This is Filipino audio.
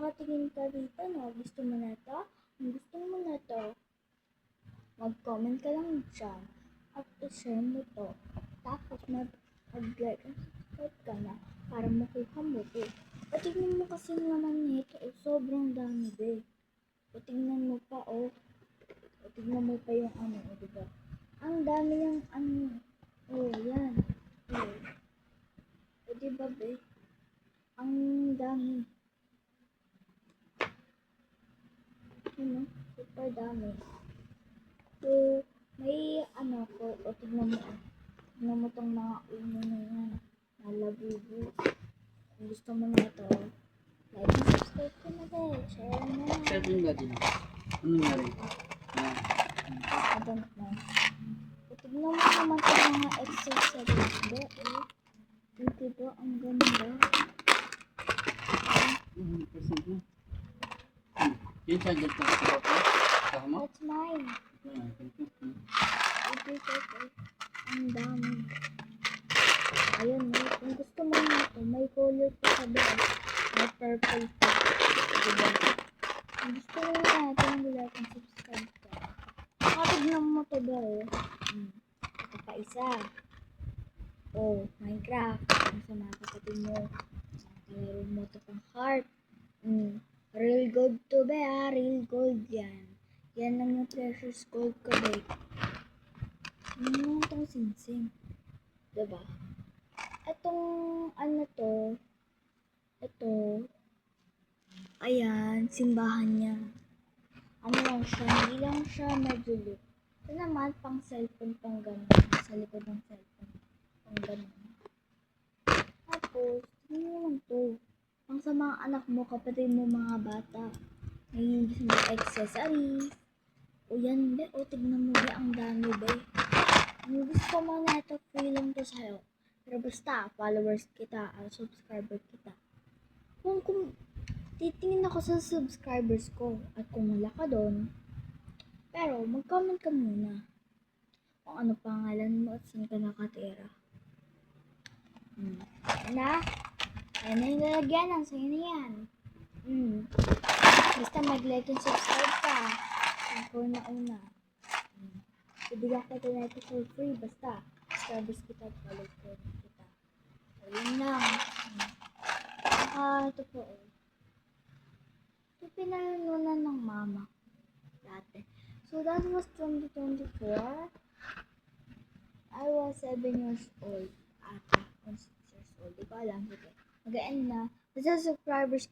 nakatingin ka dito, no? Gusto mo na to? Kung gusto mo na to, mag-comment ka lang dyan at i-share mo to. Tapos mag-like and subscribe ka na para makuha mo to. Patignan mo kasi naman nito, sobrang dami be. Patignan mo pa, patignan mo pa yung diba? Ang dami yung yan. Diba be? Ang dami. Super dami. So, may tignan mo. Tignan mo tong mga uno na yan. Nalabubo. Kung gusto mo na ito, like and subscribe ka na be. Share mo na. Share mo ba din? Ano nga rin? I don't know. Tignan mo naman itong mga accessories be. Diba? Ang ganda. 100% na. Yung charger ko. Tama? That's mine. Ang dami. Ayun, kung gusto mo na ito, may color pa sa bag. May purple pa. Diba? Kung gusto mo na ito, like and subscribe ka. Tignan mo ito ba ito pa isa. Minecraft. Ang sa mga kapatid mo. Kalaro mo ito pang heart. Real gold to be real gold yan. Yan lang yung precious gold ko be. Ano itong singsing? Diba? Itong ito, ayan, simbahan niya. Lang siya, hindi lang siya madulo. Ito naman, pang cellphone, pang ganun. Sa likod ng cellphone, pang ganun. Tapos, tingnan mo lang to. Pang sa mga anak mo, kapatid mo, mga bata. May accessories. Yan, be. Tignan mo, be. Ang dami, be. Kung gusto mo na ito, free lang to sa'yo. Pero basta, followers kita, subscriber kita. Kung titingin ako sa subscribers ko, at kung wala ka doon, pero mag-comment ka muna. Kung ano pangalan mo at saan ka nakatira. Ayan na yung lalagyanan, sa'yo na yan. Basta mag-like and subscribe ka. Ako na una. Ibigay ko na ito for free. Basta, subscribers kita at followers kita. Ayun lang. Ito po. Ito pinanunan ng mama. Dati. So, that was 2024. I was 7 years old. Ata. 6 years old. Di ko alam. Mag-end na. Basta subscribers